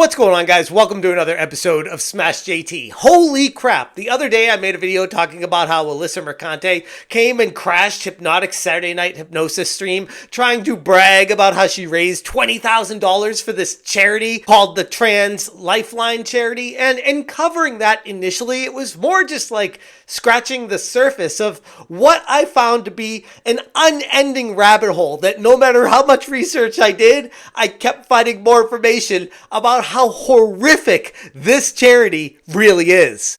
What's going on, guys? Welcome to another episode of Smash JT. Holy crap. The other day I made a video talking about how Alyssa Mercante came and crashed Hypnotic Saturday Night Hypnosis stream, trying to brag about how she raised $20,000 for this charity called the Trans Lifeline charity. And in covering that initially, it was more just like scratching the surface of what I found to be an unending rabbit hole that no matter how much research I did, I kept finding more information about how horrific this charity really is.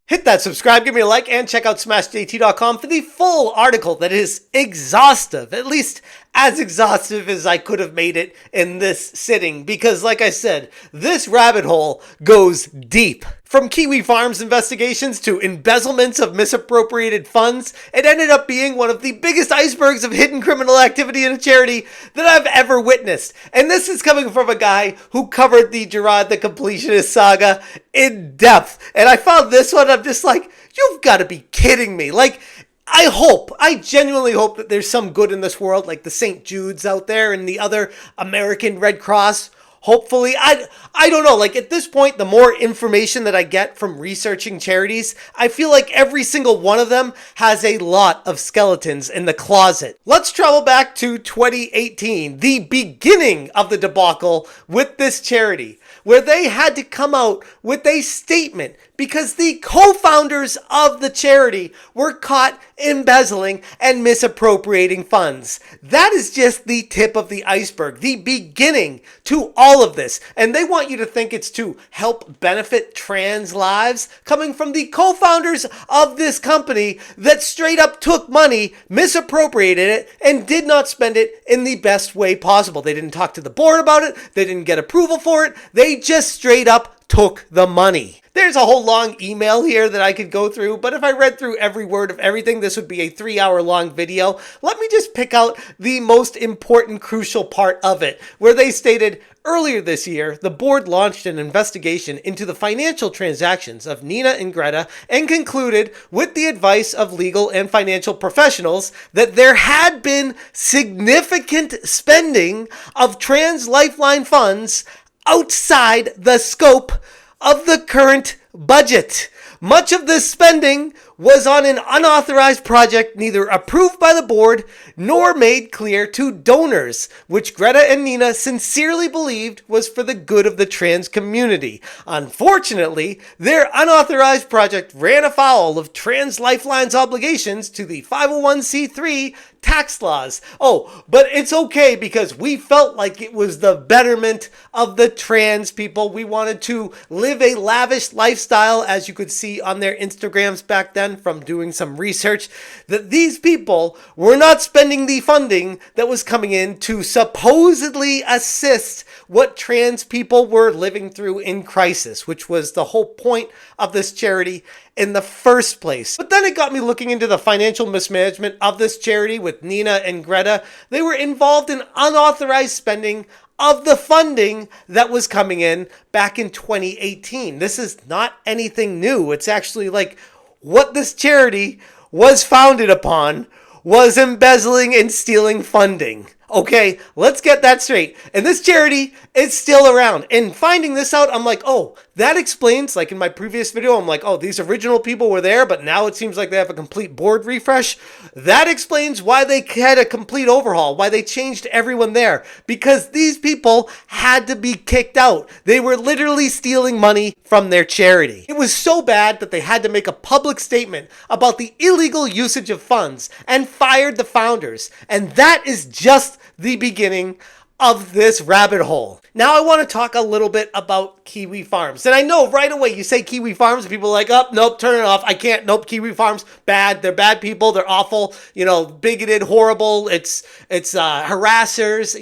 Hit that subscribe, give me a like, and check out smashjt.com for the full article that is exhaustive, at least as exhaustive as I could have made it in this sitting, because like I said, this rabbit hole goes deep. From KiwiFarms investigations to embezzlements of misappropriated funds, it ended up being one of the biggest icebergs of hidden criminal activity in a charity that I've ever witnessed. And this is coming from a guy who covered the Gerard the Completionist saga in depth. And I found this one, I'm just like, you've got to be kidding me. Like, I genuinely hope that there's some good in this world, like the St. Jude's out there and the other American Red Cross. Hopefully, I don't know, like at this point, the more information that I get from researching charities, I feel like every single one of them has a lot of skeletons in the closet. Let's travel back to 2018, the beginning of the debacle with this charity, where they had to come out with a statement because the co-founders of the charity were caught embezzling and misappropriating funds. That is just the tip of the iceberg, the beginning to all of this. And they want you to think it's to help benefit trans lives, coming from the co-founders of this company that straight up took money, misappropriated it, and did not spend it in the best way possible. They didn't talk to the board about it. They didn't get approval for it. They just straight up took the money. There's a whole long email here that I could go through, but if I read through every word of everything, this would be a 3-hour long video. Let me just pick out the most important, crucial part of it, where they stated, earlier this year, the board launched an investigation into the financial transactions of Nina and Greta and concluded, with the advice of legal and financial professionals, that there had been significant spending of Trans Lifeline funds outside the scope of the current budget. Much of this spending was on an unauthorized project neither approved by the board nor made clear to donors, which Greta and Nina sincerely believed was for the good of the trans community. Unfortunately, their unauthorized project ran afoul of Trans Lifeline's obligations to the 501c3 tax laws. Oh, but it's okay because we felt like it was the betterment of the trans people. We wanted to live a lavish lifestyle, as you could see on their Instagrams back then from doing some research, that these people were not spending the funding that was coming in to supposedly assist what trans people were living through in crisis, which was the whole point of this charity in the first place. But then it got me looking into the financial mismanagement of this charity with Nina and Greta. They were involved in unauthorized spending of the funding that was coming in back in 2018. This is not anything new. It's actually like what this charity was founded upon was embezzling and stealing funding. Okay, let's get that straight. And this charity is still around. And finding this out, I'm like, oh, that explains, like in my previous video, I'm like, oh, these original people were there, but now it seems like they have a complete board refresh. That explains why they had a complete overhaul, why they changed everyone there. Because these people had to be kicked out. They were literally stealing money from their charity. It was so bad that they had to make a public statement about the illegal usage of funds and fired the founders. And that is just the beginning of this rabbit hole. Now I want to talk a little bit about KiwiFarms. And I know right away you say KiwiFarms and people are like, oh, nope, turn it off. I can't. Nope, KiwiFarms, bad. They're bad people. They're awful, bigoted, horrible. It's harassers,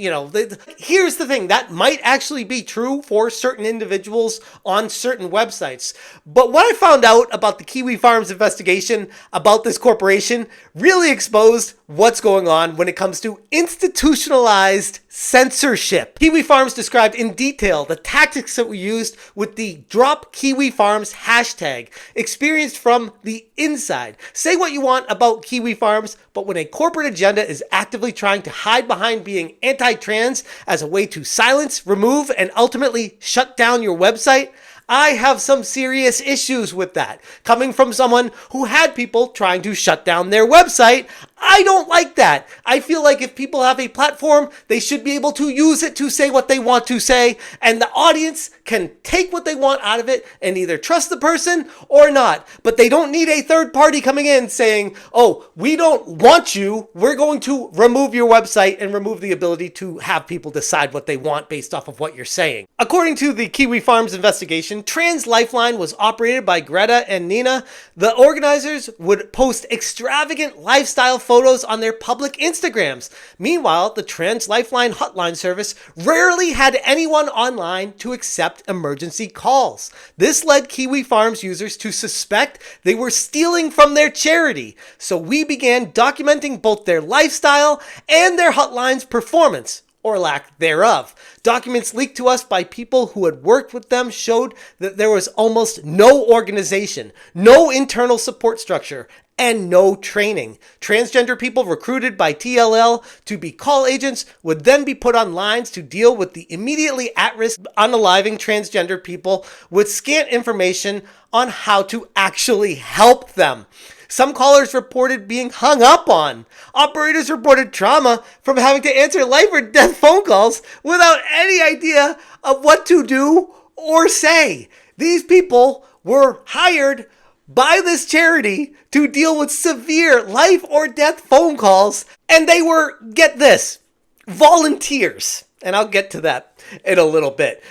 Here's the thing. That might actually be true for certain individuals on certain websites. But what I found out about the KiwiFarms investigation about this corporation really exposed what's going on when it comes to institutionalized censorship. KiwiFarms described described in detail the tactics that we used with the Drop KiwiFarms hashtag, experienced from the inside. Say what you want about KiwiFarms, but when a corporate agenda is actively trying to hide behind being anti-trans as a way to silence, remove, and ultimately shut down your website, I have some serious issues with that. Coming from someone who had people trying to shut down their website, I don't like that. I feel like if people have a platform, they should be able to use it to say what they want to say, and the audience can take what they want out of it and either trust the person or not. But they don't need a third party coming in saying, oh, we don't want you. We're going to remove your website and remove the ability to have people decide what they want based off of what you're saying. According to the KiwiFarms investigation, Trans Lifeline was operated by Greta and Nina. The organizers would post extravagant lifestyle photos on their public Instagrams. Meanwhile, the Trans Lifeline hotline service rarely had anyone online to accept emergency calls. This led KiwiFarms users to suspect they were stealing from their charity. So we began documenting both their lifestyle and their hotline's performance, or lack thereof. Documents leaked to us by people who had worked with them showed that there was almost no organization, no internal support structure, and no training. Transgender people recruited by TLL to be call agents would then be put on lines to deal with the immediately at-risk unaliving transgender people with scant information on how to actually help them. Some callers reported being hung up on. Operators reported trauma from having to answer life or death phone calls without any idea of what to do or say. These people were hired by this charity to deal with severe life or death phone calls, and they were, get this, volunteers. And I'll get to that in a little bit.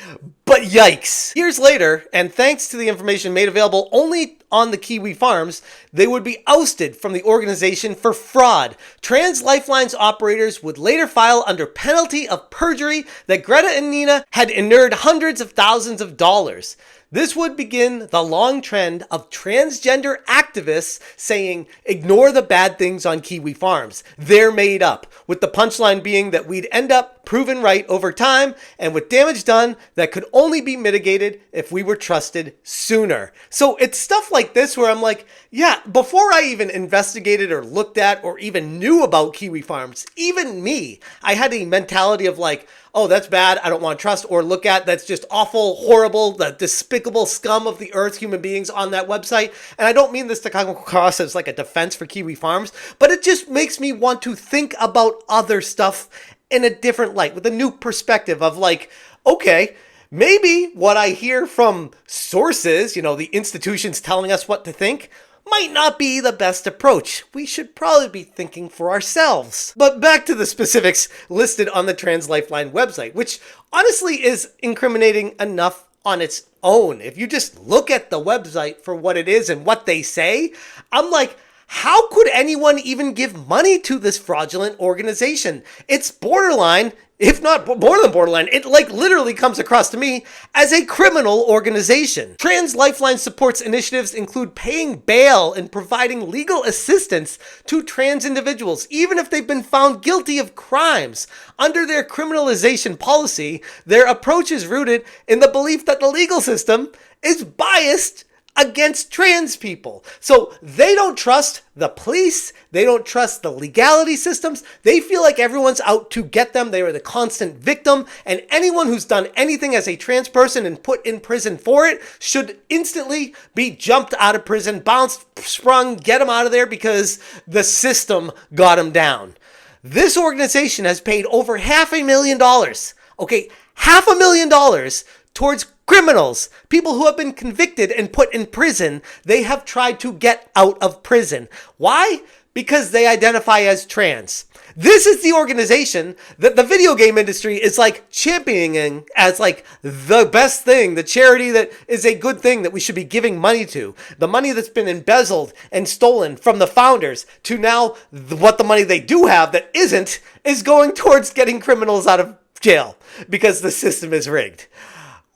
But yikes. Years later, and thanks to the information made available only on the KiwiFarms, they would be ousted from the organization for fraud. Trans Lifeline's operators would later file under penalty of perjury that Greta and Nina had inured hundreds of thousands of dollars. This would begin the long trend of transgender activists saying, ignore the bad things on KiwiFarms. They're made up, with the punchline being that we'd end up proven right over time and with damage done that could only be mitigated if we were trusted sooner. So it's stuff like this where I'm like, yeah, before I even investigated or looked at or even knew about KiwiFarms, even me, I had a mentality of like, oh, that's bad, I don't want to trust or look at, that's just awful, horrible, the despicable scum of the earth, human beings on that website. And I don't mean this to come across as like a defense for KiwiFarms, but it just makes me want to think about other stuff in a different light, with a new perspective of like, okay, maybe what I hear from sources, the institutions telling us what to think, might not be the best approach. We should probably be thinking for ourselves. But back to the specifics listed on the Trans Lifeline website, which honestly is incriminating enough on its own. If you just look at the website for what it is and what they say, I'm like, how could anyone even give money to this fraudulent organization? It's borderline, if not more than borderline, it like literally comes across to me as a criminal organization. Trans Lifeline supports initiatives include paying bail and providing legal assistance to trans individuals, even if they've been found guilty of crimes. Under their criminalization policy, their approach is rooted in the belief that the legal system is biased against trans people. So they don't trust the police. They don't trust the legality systems. They feel like everyone's out to get them. They are the constant victim. And anyone who's done anything as a trans person and put in prison for it should instantly be jumped out of prison, bounced, sprung, get them out of there because the system got them down. This organization has paid over $500,000. Okay, $500,000 towards criminals, people who have been convicted and put in prison. They have tried to get out of prison. Why? Because they identify as trans. This is the organization that the video game industry is like championing as like the best thing, the charity that is a good thing that we should be giving money to. The money that's been embezzled and stolen from the founders to now what the money they do have that isn't is going towards getting criminals out of jail because the system is rigged.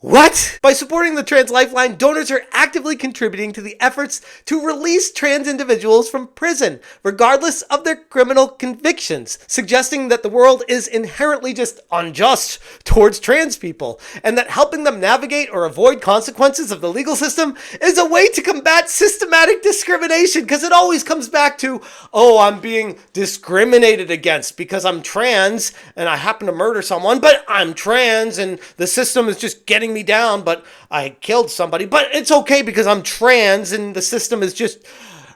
What? By supporting the Trans Lifeline, donors are actively contributing to the efforts to release trans individuals from prison, regardless of their criminal convictions, suggesting that the world is inherently just unjust towards trans people, and that helping them navigate or avoid consequences of the legal system is a way to combat systematic discrimination, because it always comes back to, oh, I'm being discriminated against because I'm trans and I happen to murder someone, but I'm trans and the system is just getting me down, but I killed somebody, but it's okay because I'm trans and the system is just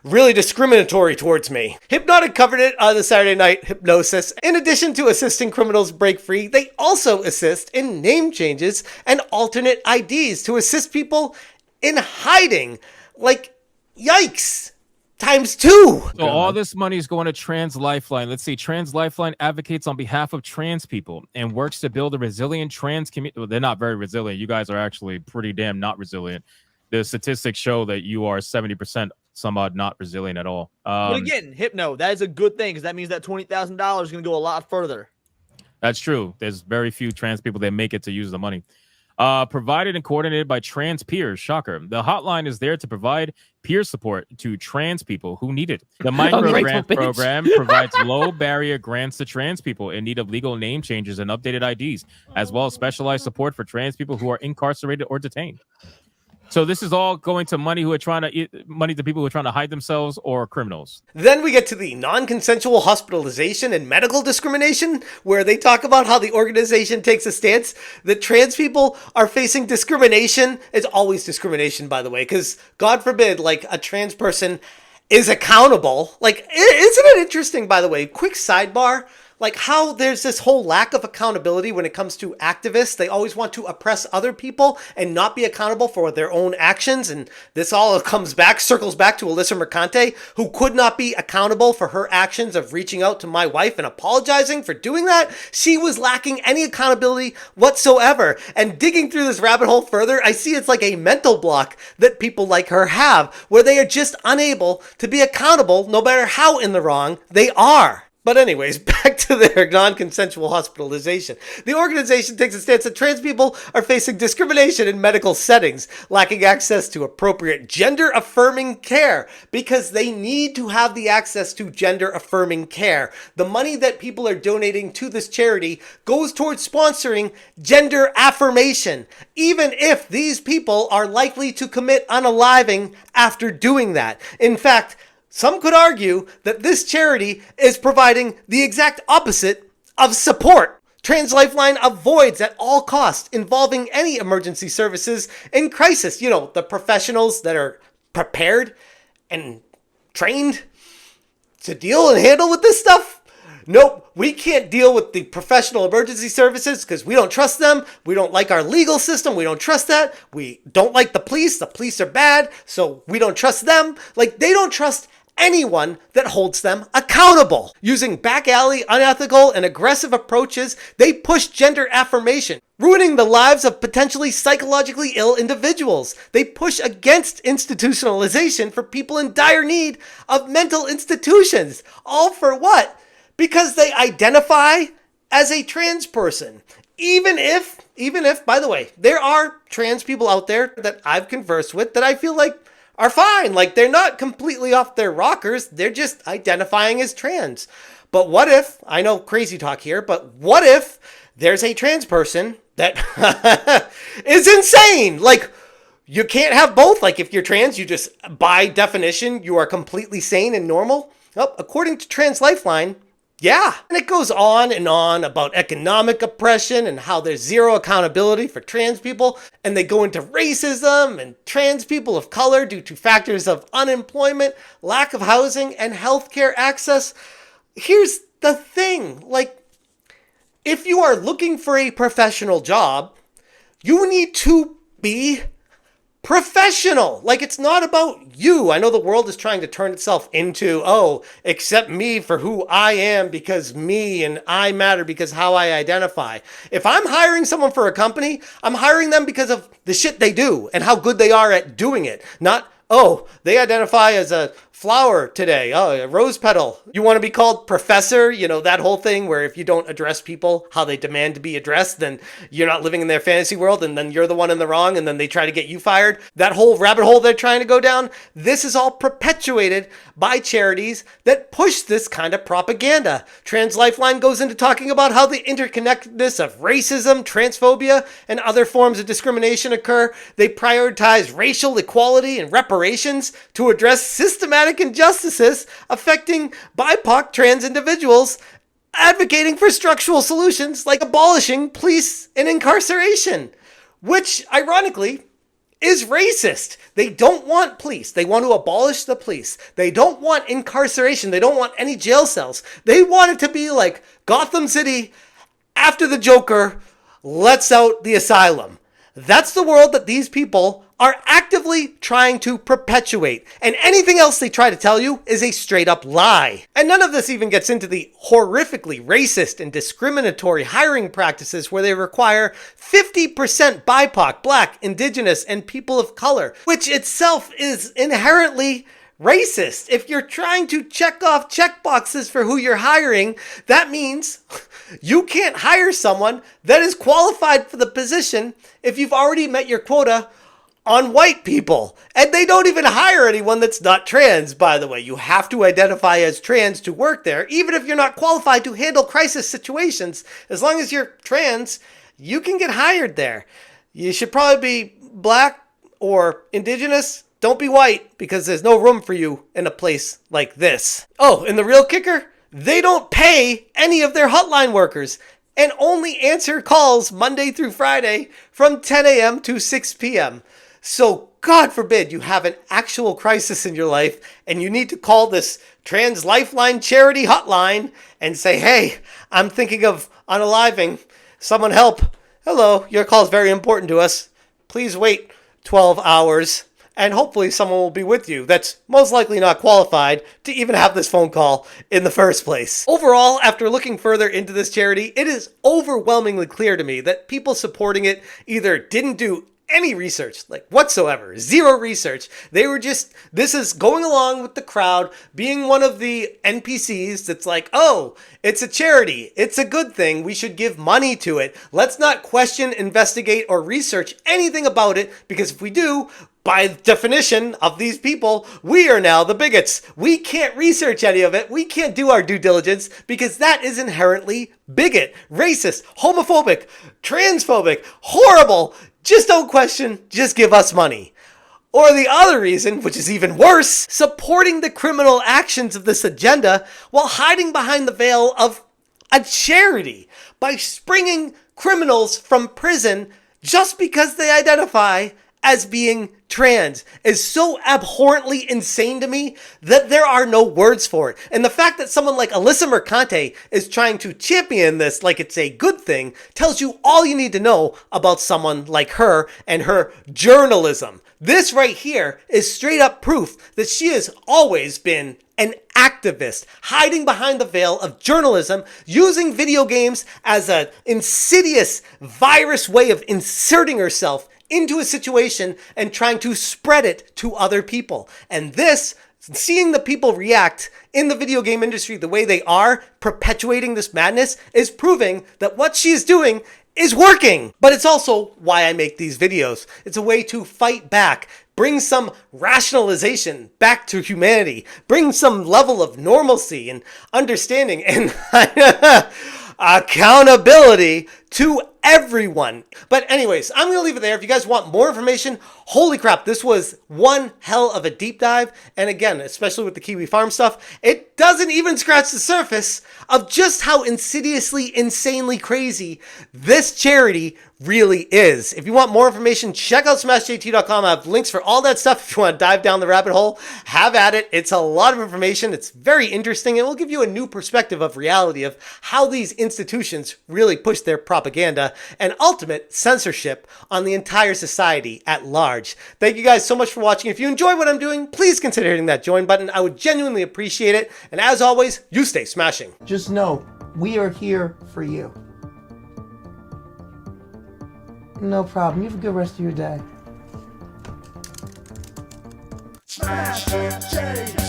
really discriminatory towards me. Hypnotic covered it on the Saturday Night Hypnosis. In addition to assisting criminals break free, they also assist in name changes and alternate IDs to assist people in hiding. Like, yikes. Times 2. So all this money is going to Trans Lifeline. Let's see. Trans Lifeline advocates on behalf of trans people and works to build a resilient trans community. Well, they're not very resilient. You guys are actually pretty damn not resilient. The statistics show that you are 70% some odd not resilient at all. But again, Hypno, that is a good thing because that means that $20,000 is going to go a lot further. That's true. There's very few trans people that make it to use the money. Provided and coordinated by trans peers. Shocker. The hotline is there to provide peer support to trans people who need it. The micro grant program provides low barrier grants to trans people in need of legal name changes and updated IDs, as well as specialized support for trans people who are incarcerated or detained. So this is all going to money to people who are trying to hide themselves or criminals. Then we get to the non-consensual hospitalization and medical discrimination, where they talk about how the organization takes a stance that trans people are facing discrimination. It's always discrimination, by the way, because God forbid, like, a trans person is accountable. Like, isn't it interesting, by the way, quick sidebar, like how there's this whole lack of accountability when it comes to activists. They always want to oppress other people and not be accountable for their own actions. And this all circles back to Alyssa Mercante, who could not be accountable for her actions of reaching out to my wife and apologizing for doing that. She was lacking any accountability whatsoever. And digging through this rabbit hole further, I see it's like a mental block that people like her have, where they are just unable to be accountable no matter how in the wrong they are. But anyways, back to their non-consensual hospitalization. The organization takes a stance that trans people are facing discrimination in medical settings, lacking access to appropriate gender-affirming care because they need to have the access to gender-affirming care. The money that people are donating to this charity goes towards sponsoring gender affirmation, even if these people are likely to commit unaliving after doing that. In fact, some could argue that this charity is providing the exact opposite of support. Trans Lifeline avoids at all costs involving any emergency services in crisis. You know, the professionals that are prepared and trained to deal and handle with this stuff. Nope, we can't deal with the professional emergency services because we don't trust them. We don't like our legal system. We don't trust that. We don't like the police. The police are bad, so we don't trust them. Like, they don't trust anyone that holds them accountable. Using back alley, unethical, and aggressive approaches, they push gender affirmation, ruining the lives of potentially psychologically ill individuals. They push against institutionalization for people in dire need of mental institutions. All for what? Because they identify as a trans person. Even if, by the way, there are trans people out there that I've conversed with that I feel like are fine. Like, they're not completely off their rockers. They're just identifying as trans. But what if, I know crazy talk here, but what if there's a trans person that is insane? Like, you can't have both. Like, if you're trans, you just, by definition, you are completely sane and normal. Well, according to Trans Lifeline, yeah. And it goes on and on about economic oppression and how there's zero accountability for trans people. And they go into racism and trans people of color due to factors of unemployment, lack of housing, and healthcare access. Here's the thing. Like, if you are looking for a professional job, you need to be professional. Like, it's not about you. I know the world is trying to turn itself into, oh, accept me for who I am because me and I matter because how I identify. If I'm hiring someone for a company, I'm hiring them because of the shit they do and how good they are at doing it. Not, oh, they identify as a flower today. Oh, a rose petal. You want to be called professor? You know, that whole thing where if you don't address people how they demand to be addressed, then you're not living in their fantasy world and then you're the one in the wrong and then they try to get you fired. That whole rabbit hole they're trying to go down, this is all perpetuated by charities that push this kind of propaganda. Trans Lifeline goes into talking about how the interconnectedness of racism, transphobia, and other forms of discrimination occur. They prioritize racial equality and reparations to address systematic injustices affecting BIPOC trans individuals, advocating for structural solutions like abolishing police and incarceration, which ironically is racist. They don't want police. They want to abolish the police. They don't want incarceration. They don't want any jail cells. They want it to be like Gotham City after the Joker lets out the asylum. That's the world that these people are actively trying to perpetuate. And anything else they try to tell you is a straight up lie. And none of this even gets into the horrifically racist and discriminatory hiring practices where they require 50% BIPOC, Black, Indigenous, and people of color, which itself is inherently racist. If you're trying to check off checkboxes for who you're hiring, that means you can't hire someone that is qualified for the position if you've already met your quota on white people. And they don't even hire anyone that's not trans, by the way. You have to identify as trans to work there, even if you're not qualified to handle crisis situations. As long as you're trans, you can get hired there. You should probably be Black or Indigenous. Don't be white, because there's no room for you in a place like this. Oh, and the real kicker? They don't pay any of their hotline workers and only answer calls Monday through Friday from 10 a.m. to 6 p.m. So God forbid you have an actual crisis in your life and you need to call this Trans Lifeline charity hotline and say, hey, I'm thinking of unaliving. Someone help. Hello, your call is very important to us. Please wait 12 hours. And hopefully someone will be with you that's most likely not qualified to even have this phone call in the first place. Overall, after looking further into this charity, it is overwhelmingly clear to me that people supporting it either didn't do any research, like whatsoever, zero research. They were just, this is going along with the crowd, being one of the NPCs that's like, oh, it's a charity, it's a good thing, we should give money to it. Let's not question, investigate, or research anything about it, because if we do, by definition of these people, we are now the bigots. We can't research any of it. We can't do our due diligence because that is inherently bigot, racist, homophobic, transphobic, horrible. Just don't question, just give us money. Or the other reason, which is even worse, supporting the criminal actions of this agenda while hiding behind the veil of a charity by springing criminals from prison just because they identify as being trans is so abhorrently insane to me that there are no words for it. And the fact that someone like Alyssa Mercante is trying to champion this like it's a good thing tells you all you need to know about someone like her and her journalism. This right here is straight up proof that she has always been an activist, hiding behind the veil of journalism, using video games as an insidious virus way of inserting herself into a situation and trying to spread it to other people. And this, seeing the people react in the video game industry the way they are, perpetuating this madness, is proving that what she is doing is working. But it's also why I make these videos. It's a way to fight back, bring some rationalization back to humanity, bring some level of normalcy and understanding and accountability to everyone. But anyways, I'm going to leave it there. If you guys want more information, holy crap, this was one hell of a deep dive. And again, especially with the KiwiFarms stuff, it doesn't even scratch the surface of just how insidiously, insanely crazy this charity really is. If you want more information, check out smashjt.com. I have links for all that stuff. If you want to dive down the rabbit hole, have at it. It's a lot of information. It's very interesting. It will give you a new perspective of reality of how these institutions really push their propaganda and ultimate censorship on the entire society at large. Thank you guys so much for watching. If you enjoy what I'm doing, please consider hitting that join button. I would genuinely appreciate it. And as always, you stay smashing. Just know, we are here for you. No problem. You have a good rest of your day. Smash MJ.